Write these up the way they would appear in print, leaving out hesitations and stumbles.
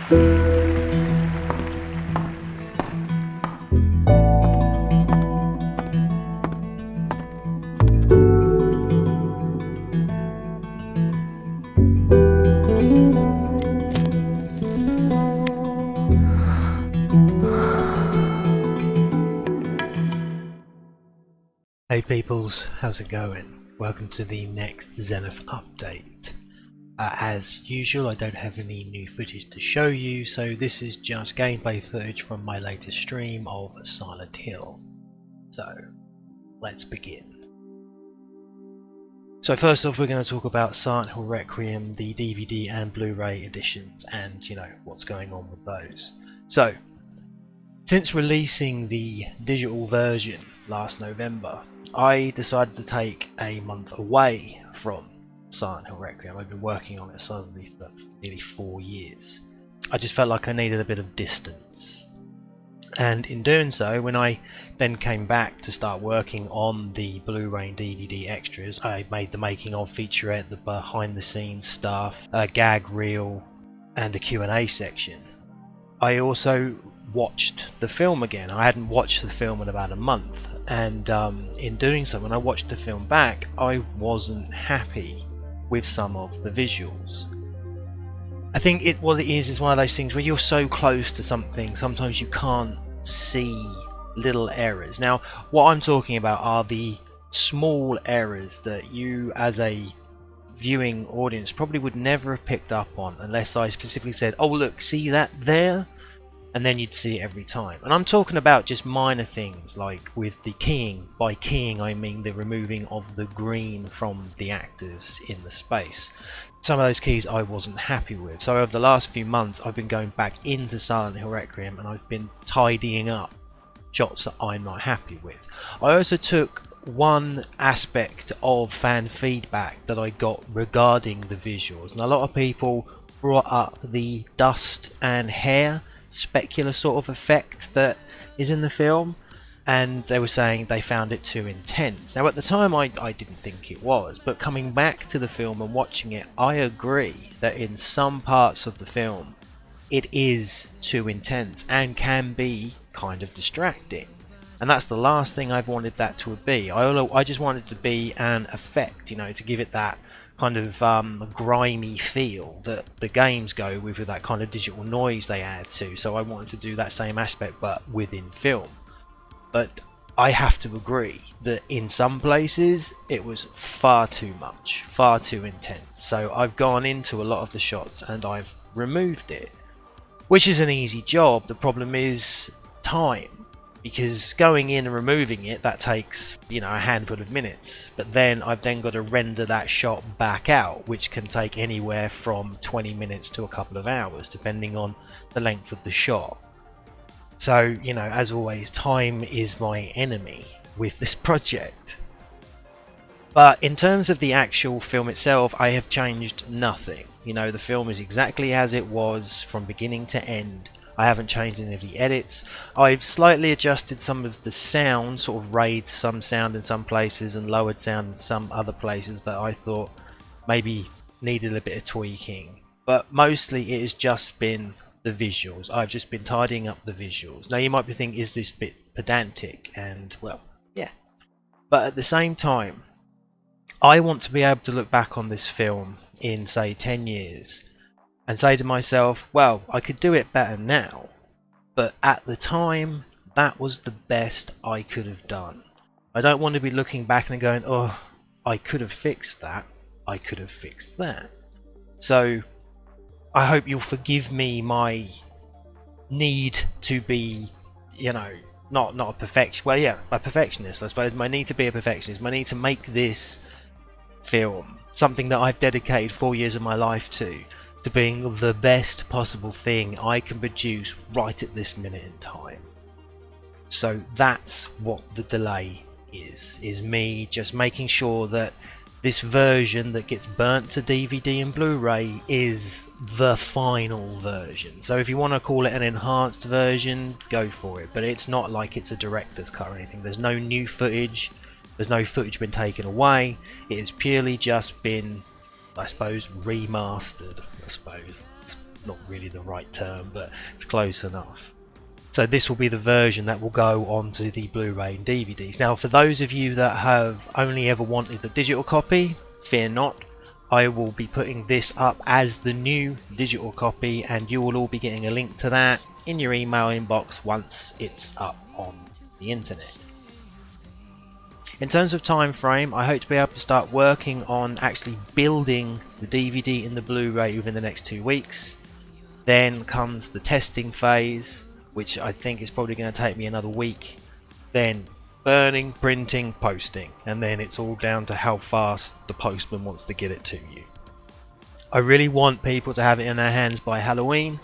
Hey peoples, how's it going? Welcome to the next Zenith update. As usual, I don't have any new footage to show you, so this is just gameplay footage from my latest stream of Silent Hill. So, let's begin. So first off, we're going to talk about Silent Hill Requiem, the DVD and Blu-ray editions, and you know, what's going on with those. So, since releasing the digital version last November, I decided to take a month away from Silent Hill Requiem. I've been working on it solidly for nearly 4 years. I just felt like I needed a bit of distance. And in doing so, when I then came back to start working on the Blu-ray and DVD extras, I made the making of featurette, the behind the scenes stuff, a gag reel, and a Q&A section. I also watched the film again. I hadn't watched the film in about a month, and in doing so, when I watched the film back, I wasn't happy with some of the visuals. I think what it is one of those things where you're so close to something, sometimes you can't see little errors. Now, what I'm talking about are the small errors that you as a viewing audience probably would never have picked up on unless I specifically said, oh look, see that there? And then you'd see it every time. And I'm talking about just minor things like with the keying. By keying I mean the removing of the green from the actors in the space. Some of those keys I wasn't happy with. So over the last few months I've been going back into Silent Hill Requiem and I've been tidying up shots that I'm not happy with. I also took one aspect of fan feedback that I got regarding the visuals. And a lot of people brought up the dust and hair specular sort of effect that is in the film, and they were saying they found it too intense. Now at the time I didn't think it was, but coming back to the film and watching it, I agree that in some parts of the film it is too intense and can be kind of distracting, and that's the last thing I've wanted that to be. I just wanted it to be an effect, you know, to give it that kind of grimy feel that the games go with that kind of digital noise they add to. So I wanted to do that same aspect but within film. But I have to agree that in some places it was far too much, far too intense. So I've gone into a lot of the shots and I've removed it, which is an easy job. The problem is time, because going in and removing it, that takes, you know, a handful of minutes, but then I've then got to render that shot back out, which can take anywhere from 20 minutes to a couple of hours depending on the length of the shot. So, you know, as always, time is my enemy with this project. But in terms of the actual film itself, I have changed nothing. You know, the film is exactly as it was from beginning to end. I haven't changed any of the edits. I've slightly adjusted some of the sound, sort of raised some sound in some places and lowered sound in some other places that I thought maybe needed a bit of tweaking. But mostly it has just been the visuals. I've just been tidying up the visuals. Now you might be thinking, is this a bit pedantic? And well, yeah. But at the same time, I want to be able to look back on this film in, say, 10 years and say to myself, well, I could do it better now, but at the time that was the best I could have done. I don't want to be looking back and going, oh, I could have fixed that, I could have fixed that. So I hope you'll forgive me my need to be, you know, not a perfectionist. Well, yeah, a perfectionist, I suppose. My need to be a perfectionist, my need to make this film something that I've dedicated 4 years of my life to being the best possible thing I can produce right at this minute in time. So that's what the delay is me just making sure that this version that gets burnt to DVD and Blu-ray is the final version. So if you want to call it an enhanced version, go for it, but it's not like it's a director's cut or anything. There's no new footage, there's no footage been taken away. It has purely just been, I suppose, remastered. I suppose not really the right term, but it's close enough. So this will be the version that will go onto the Blu-ray and DVDs. Now, for those of you that have only ever wanted the digital copy, fear not. I will be putting this up as the new digital copy, and you will all be getting a link to that in your email inbox once it's up on the internet. In terms of time frame, I hope to be able to start working on actually building the DVD and the Blu-ray within the next 2 weeks. Then comes the testing phase, which I think is probably going to take me another week. Then burning, printing, posting, and then it's all down to how fast the postman wants to get it to you. I really want people to have it in their hands by Halloween,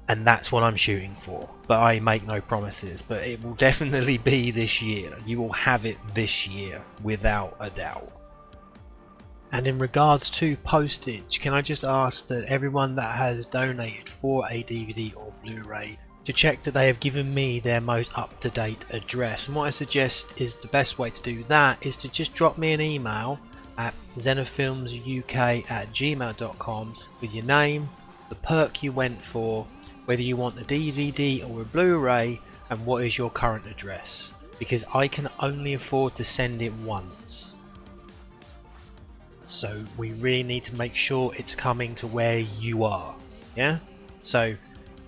and that's what I'm shooting for, but I make no promises. But it will definitely be this year. You will have it this year without a doubt. And in regards to postage, can I just ask that everyone that has donated for a DVD or Blu-ray to check that they have given me their most up-to-date address. And what I suggest is the best way to do that is to just drop me an email at zenithfilmsuk@gmail.com with your name, the perk you went for, whether you want a DVD or a Blu-ray, and what is your current address, because I can only afford to send it once. So we really need to make sure it's coming to where you are. Yeah? So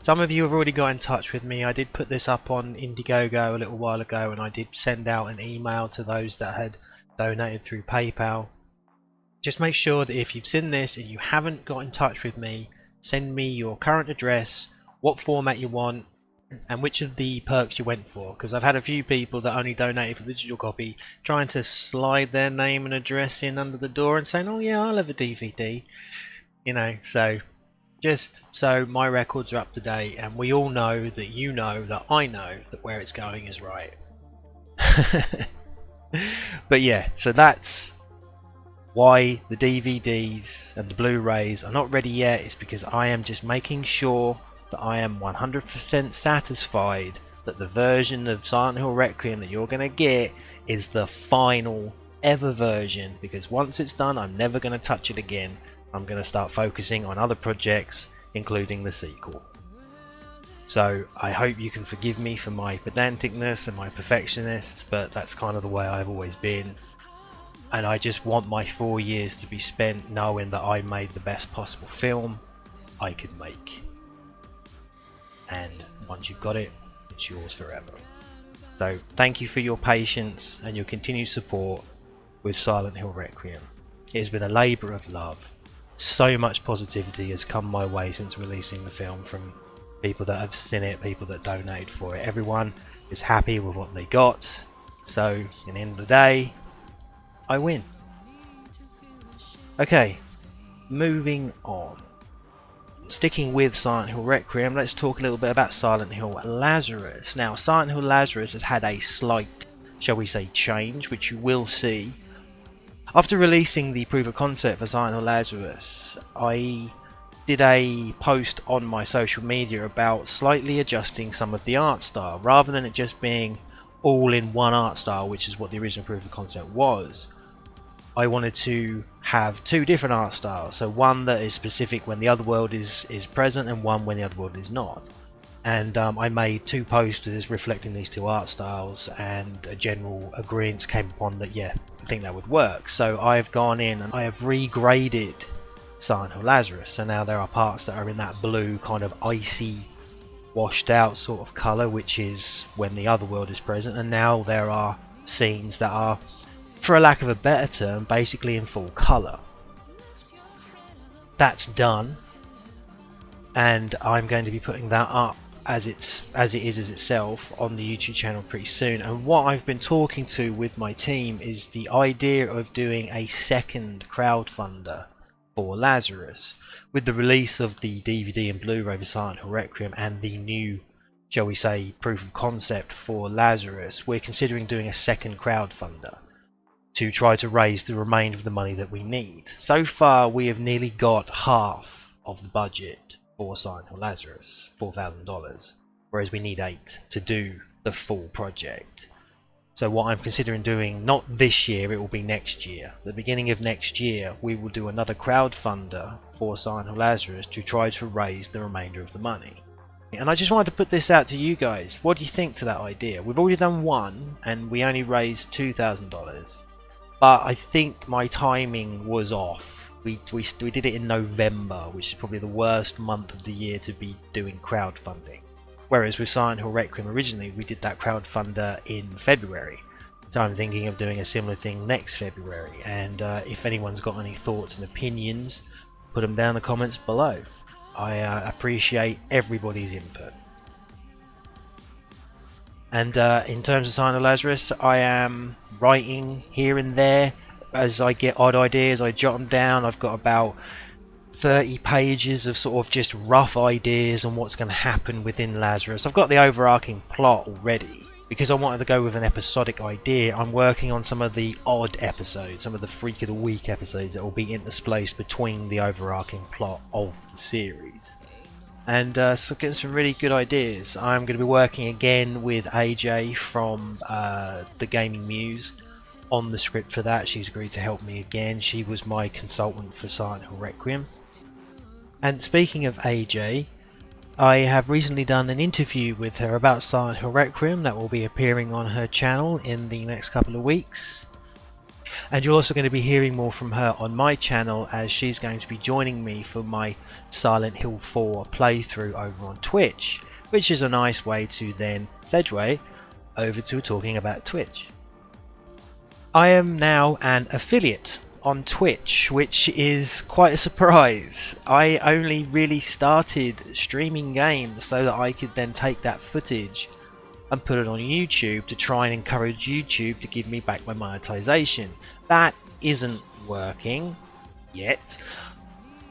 some of you have already got in touch with me. I did put this up on Indiegogo a little while ago, and I did send out an email to those that had donated through PayPal. Just make sure that if you've seen this and you haven't got in touch with me, send me your current address, what format you want, and which of the perks you went for, because I've had a few people that only donated for the digital copy trying to slide their name and address in under the door and saying, oh yeah, I'll have a DVD, you know. So just so my records are up to date, and we all know that you know that I know that where it's going is right. But yeah, so that's why the DVDs and the Blu-rays are not ready yet. Is because I am just making sure that I am 100% satisfied that the version of Silent Hill Requiem that you're going to get is the final ever version, because once it's done I'm never going to touch it again. I'm going to start focusing on other projects, including the sequel. So I hope you can forgive me for my pedanticness and my perfectionist, but that's kind of the way I've always been. And I just want my 4 years to be spent knowing that I made the best possible film I could make. And once you've got it, it's yours forever. So thank you for your patience and your continued support with Silent Hill Requiem. It has been a labour of love. So much positivity has come my way since releasing the film, from people that have seen it, people that donated for it. Everyone is happy with what they got. So at the end of the day, I win. Okay, moving on. Sticking with Silent Hill Requiem, let's talk a little bit about Silent Hill Lazarus. Now, Silent Hill Lazarus has had a slight, shall we say, change, which you will see. After releasing the proof of concept for Silent Hill Lazarus, I did a post on my social media about slightly adjusting some of the art style, rather than it just being all in one art style, which is what the original proof of concept was. I wanted to have two different art styles, so one that is specific when the other world is present, and one when the other world is not. And I made two posters reflecting these two art styles, and a general agreement came upon that, yeah, I think that would work. So I've gone in and I have regraded Silent Hill Lazarus, so now there are parts that are in that blue kind of icy washed out sort of colour, which is when the other world is present, and now there are scenes that are, for a lack of a better term, basically in full colour. That's done, and I'm going to be putting that up as it is itself on the YouTube channel pretty soon. And what I've been talking to with my team is the idea of doing a second crowdfunder for Lazarus. With the release of the DVD and Blu-ray for Silent Hill Requiem and the new, shall we say, proof of concept for Lazarus, we're considering doing a second crowdfunder to try to raise the remainder of the money that we need. So far we have nearly got half of the budget for Silent Hill Lazarus, $4,000, whereas we need $8,000 to do the full project. So what I'm considering doing, not this year, it will be next year. The beginning of next year, we will do another crowdfunder for Silent Hill Lazarus to try to raise the remainder of the money. And I just wanted to put this out to you guys. What do you think to that idea? We've already done one, and we only raised $2,000. But I think my timing was off. We did it in November, which is probably the worst month of the year to be doing crowdfunding. Whereas with Silent Hill Requiem originally, we did that crowdfunder in February. So I'm thinking of doing a similar thing next February. And if anyone's got any thoughts and opinions, put them down in the comments below. I appreciate everybody's input. And in terms of Silent Hill Lazarus, I am writing here and there as I get odd ideas. I jot them down. I've got about 30 pages of sort of just rough ideas on what's going to happen within Lazarus. I've got the overarching plot already. Because I wanted to go with an episodic idea, I'm working on some of the odd episodes, some of the Freak of the Week episodes that will be interspaced between the overarching plot of the series. And so getting some really good ideas. I'm going to be working again with AJ from the Gaming Muse on the script for that. She's agreed to help me again. She was my consultant for Silent Hill Requiem. And speaking of AJ, I have recently done an interview with her about Silent Hill Requiem that will be appearing on her channel in the next couple of weeks. And you're also going to be hearing more from her on my channel, as she's going to be joining me for my Silent Hill 4 playthrough over on Twitch, which is a nice way to then segue over to talking about Twitch. I am now an affiliate on Twitch, which is quite a surprise. I only really started streaming games so that I could then take that footage and put it on YouTube to try and encourage YouTube to give me back my monetization. That isn't working yet.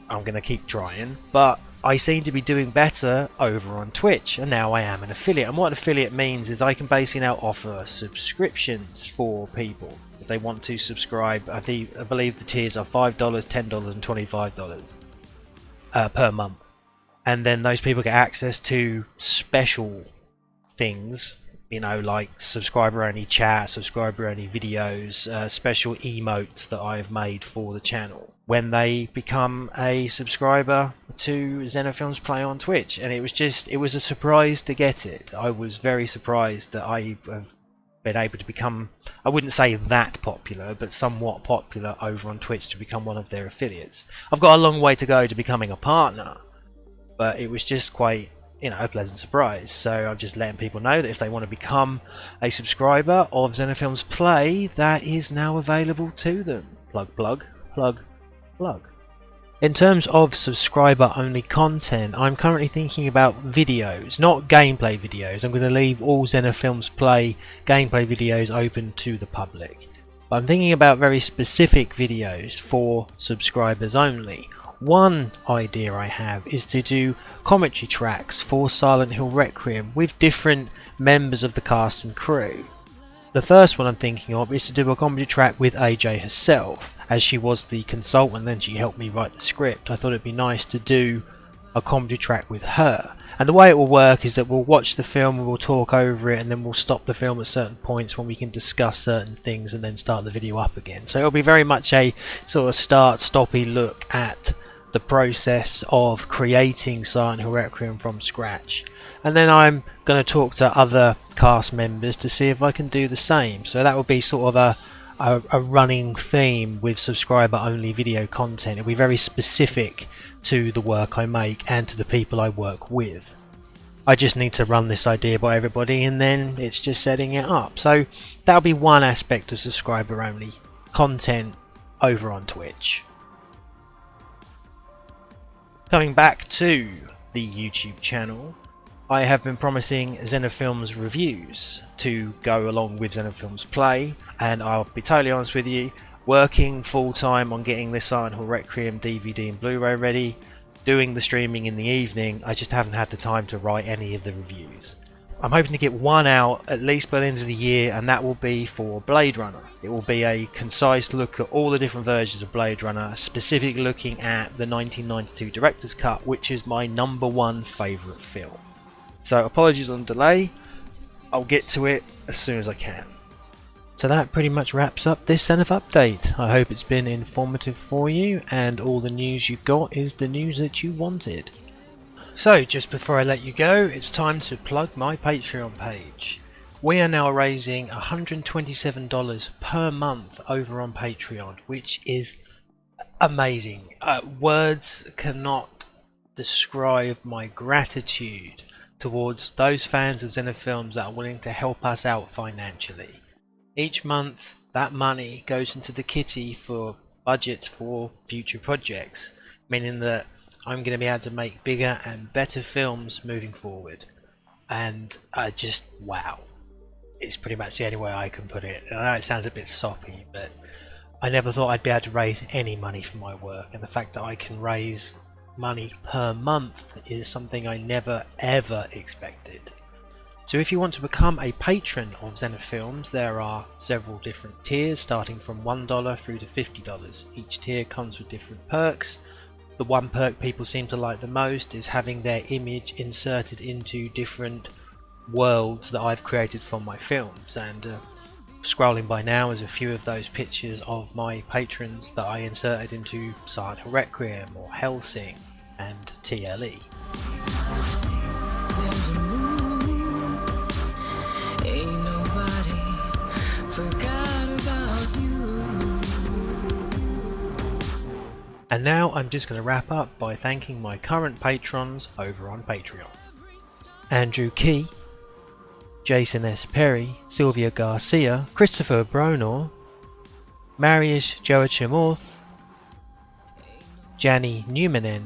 I'm gonna keep trying, but I seem to be doing better over on Twitch, and now I am an affiliate. And what an affiliate means is I can basically now offer subscriptions for people if they want to subscribe. I believe the tiers are $5, $10 and $25 per month, and then those people get access to special things, you know, like subscriber only chat, subscriber only videos, special emotes that I've made for the channel when they become a subscriber to Zenithfilms Play on Twitch. And it was a surprise to get it. I was very surprised that I have been able to become, I wouldn't say that popular, but somewhat popular over on Twitch to become one of their affiliates. I've got a long way to go to becoming a partner, but it was just quite, you know, a pleasant surprise. So I'm just letting people know that if they want to become a subscriber of Zenithfilms Play, that is now available to them. Plug, plug, plug, plug. In terms of subscriber only content, I'm currently thinking about videos, not gameplay videos. I'm going to leave all Zenithfilms Play gameplay videos open to the public. But I'm thinking about very specific videos for subscribers only. One idea I have is to do commentary tracks for Silent Hill Requiem with different members of the cast and crew. The first one I'm thinking of is to do a commentary track with AJ herself, as she was the consultant and she helped me write the script. I thought it'd be nice to do a commentary track with her. And the way it will work is that we'll watch the film and we'll talk over it, and then we'll stop the film at certain points when we can discuss certain things and then start the video up again. So it'll be very much a sort of start-stoppy look at the process of creating Silent Hill Requiem from scratch. And then I'm going to talk to other cast members to see if I can do the same. So that will be sort of a running theme with subscriber only video content. It'll be very specific to the work I make and to the people I work with. I just need to run this idea by everybody, and then it's just setting it up. So that'll be one aspect of subscriber only content over on Twitch. Coming back to the YouTube channel, I have been promising Zenithfilms reviews to go along with Zenithfilms Play, and I'll be totally honest with you, working full time on getting this Silent Hill Requiem DVD and Blu-ray ready, doing the streaming in the evening, I just haven't had the time to write any of the reviews. I'm hoping to get one out at least by the end of the year, and that will be for Blade Runner. It will be a concise look at all the different versions of Blade Runner, specifically looking at the 1992 Director's Cut, which is my #1 favourite film. So apologies on the delay, I'll get to it as soon as I can. So that pretty much wraps up this Zenith update. I hope it's been informative for you and all the news you got is the news that you wanted. So just before I let you go, it's time to plug my Patreon page. We are now raising $127 per month over on Patreon, which is amazing. Words cannot describe my gratitude towards those fans of Zenithfilms that are willing to help us out financially. Each month that money goes into the kitty for budgets for future projects, meaning that I'm going to be able to make bigger and better films moving forward. And just wow, it's pretty much the only way I can put it. I know it sounds a bit soppy, but I never thought I'd be able to raise any money for my work, and the fact that I can raise money per month is something I never ever expected. So if you want to become a patron of Zenithfilms, there are several different tiers starting from $1 through to $50. Each tier comes with different perks. The one perk people seem to like the most is having their image inserted into different worlds that I've created for my films, and scrolling by now is a few of those pictures of my patrons that I inserted into Silent Hill Requiem or Hellsing and TLE. And now I'm just going to wrap up by thanking my current patrons over on Patreon. Andrew Key, Jason S. Perry, Sylvia Garcia, Christopher Bronor, Marius Joachimorth, Janny Newmanen,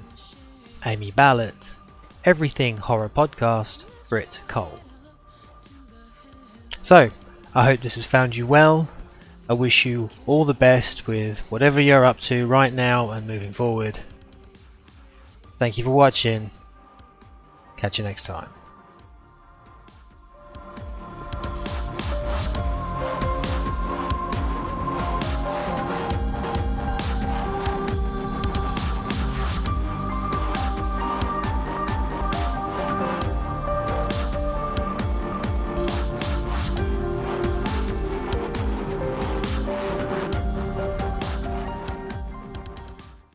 Amy Ballett, Everything Horror Podcast, Britt Cole. So, I hope this has found you well. I wish you all the best with whatever you're up to right now and moving forward. Thank you for watching. Catch you next time.